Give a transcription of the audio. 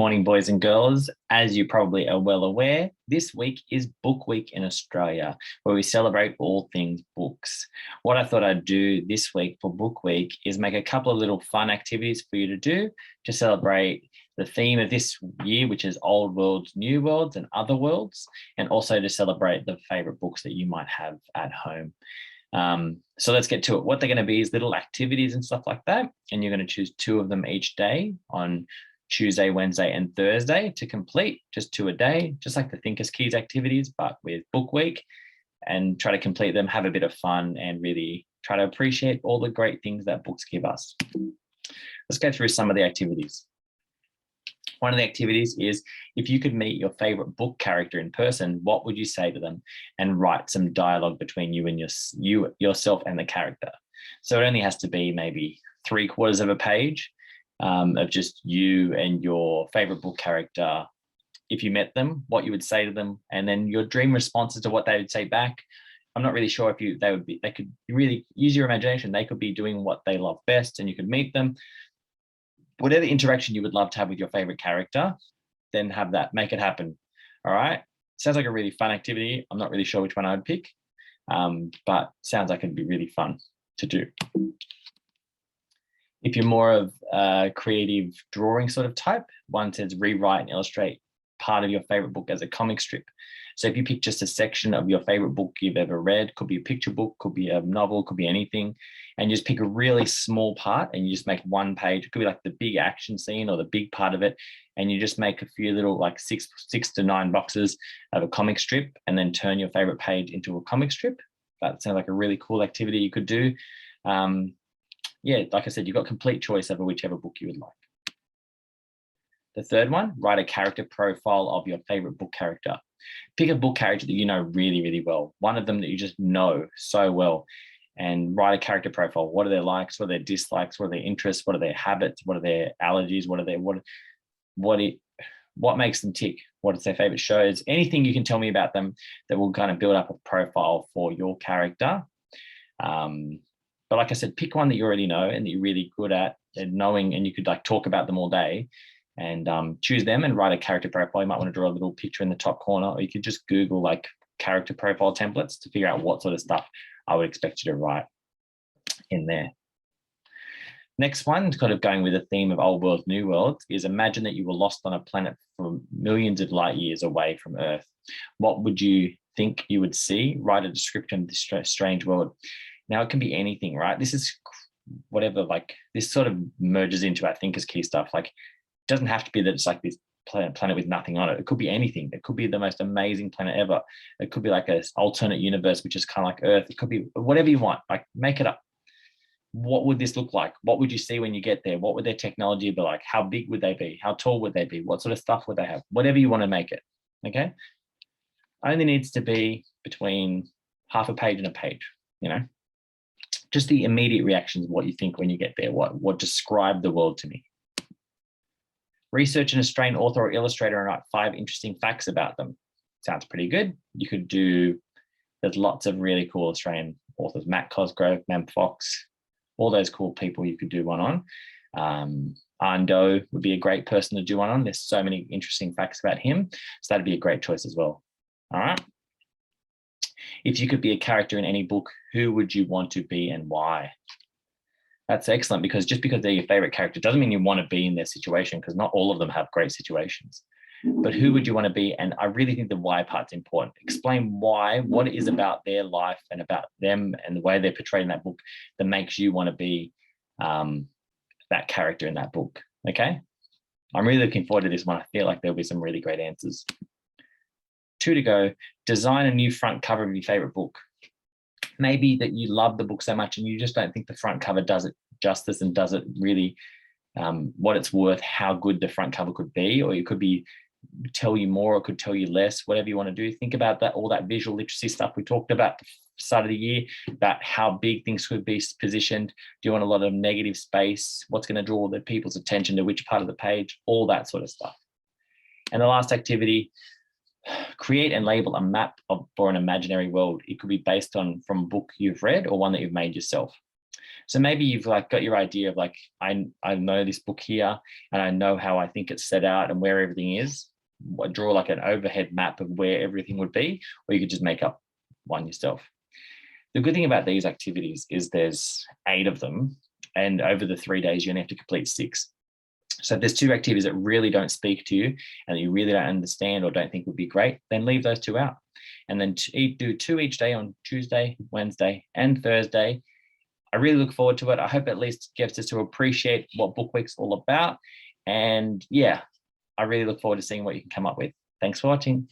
morning, boys and girls. As you probably are well aware, this week is Book Week in Australia, where we celebrate all things books. What I thought I'd do this week for Book Week is make a couple of little fun activities for you to do to celebrate the theme of this year, which is Old Worlds, New Worlds, and Other Worlds, and also to celebrate the favorite books that you might have at home. So let's get to it. What they're going to be is little activities and stuff like that, and you're going to choose 2 of them each day on Tuesday, Wednesday, and Thursday to complete, just 2 a day, just like the Thinkers Keys activities, but with Book Week, and try to complete them, have a bit of fun, and really try to appreciate all the great things that books give us. Let's go through some of the activities. One of the activities is, if you could meet your favorite book character in person, what would you say to them? And write some dialogue between you and yourself and the character. So it only has to be maybe 3/4 of a page of just you and your favorite book character. If you met them, what you would say to them, and then your dream responses to what they would say back. I'm not really sure if they could really use your imagination. They could be doing what they love best, and you could meet them. Whatever interaction you would love to have with your favorite character, then have that, make it happen. All right. Sounds like a really fun activity. I'm not really sure which one I would pick, but sounds like it'd be really fun to do. If you're more of a creative drawing sort of type, one says rewrite and illustrate part of your favorite book as a comic strip. So if you pick just a section of your favorite book you've ever read, could be a picture book, could be a novel, could be anything, and you just pick a really small part and you just make 1 page. It could be like the big action scene or the big part of it, and you just make a few little like 6 to 9 boxes of a comic strip, and then turn your favorite page into a comic strip. That sounds like a really cool activity you could do. Yeah, like I said, you've got complete choice over whichever book you would like. The third one, write a character profile of your favorite book character. Pick a book character that you know really, really well. One of them that you just know so well, and write a character profile. What are their likes? What are their dislikes? What are their interests? What are their habits? What are their allergies? What makes them tick? What is their favorite shows? Anything you can tell me about them that will kind of build up a profile for your character. But like I said, pick one that you already know and that you're really good at and knowing, and you could like talk about them all day, and choose them and write a character profile. You might want to draw a little picture in the top corner, or you could just Google like character profile templates to figure out what sort of stuff I would expect you to write in there. Next one, kind of going with the theme of Old Worlds, New Worlds, is imagine that you were lost on a planet from millions of light years away from Earth. What would you think you would see? Write a description of this strange world. Now, it can be anything, right? This is whatever, like this sort of merges into our Thinkers Key stuff. Like, it doesn't have to be that it's like this planet with nothing on it. It could be anything. It could be the most amazing planet ever. It could be like an alternate universe, which is kind of like Earth. It could be whatever you want, like make it up. What would this look like? What would you see when you get there? What would their technology be like? How big would they be? How tall would they be? What sort of stuff would they have? Whatever you want to make it, okay? Only needs to be between half a page and a page, you know? Just the immediate reactions of what you think when you get there. What describe the world to me. Research an Australian author or illustrator and write 5 interesting facts about them. Sounds pretty good. You could do, there's lots of really cool Australian authors, Matt Cosgrove, Mem Fox, all those cool people you could do one on. Ando would be a great person to do one on. There's so many interesting facts about him. So that'd be a great choice as well. All right. If you could be a character in any book, who would you want to be and why? That's excellent, because just because they're your favorite character doesn't mean you want to be in their situation, because not all of them have great situations. But who would you want to be? And I really think the why part's important. Explain why, what it is about their life and about them and the way they're portrayed in that book that makes you want to be that character in that book, okay? I'm really looking forward to this one. I feel like there'll be some really great answers. 2 to go. Design a new front cover of your favorite book. Maybe that you love the book so much and you just don't think the front cover does it justice and does it really what it's worth, how good the front cover could be, or it could be tell you more or could tell you less, whatever you want to do. Think about that, all that visual literacy stuff we talked about at the start of the year, about how big things could be positioned. Do you want a lot of negative space? What's going to draw the people's attention to which part of the page? All that sort of stuff. And the last activity, create and label a map for an imaginary world. It could be based on from a book you've read or one that you've made yourself. So maybe you've like got your idea of like, I know this book here and I know how I think it's set out and where everything is. Draw like an overhead map of where everything would be, or you could just make up one yourself. The good thing about these activities is there's 8 of them, and over the 3 days, you only have to complete 6. So if there's 2 activities that really don't speak to you and you really don't understand or don't think would be great, then leave those 2 out. And then do 2 each day on Tuesday, Wednesday, and Thursday. I really look forward to it. I hope at least gets us to appreciate what Book Week's all about. And yeah, I really look forward to seeing what you can come up with. Thanks for watching.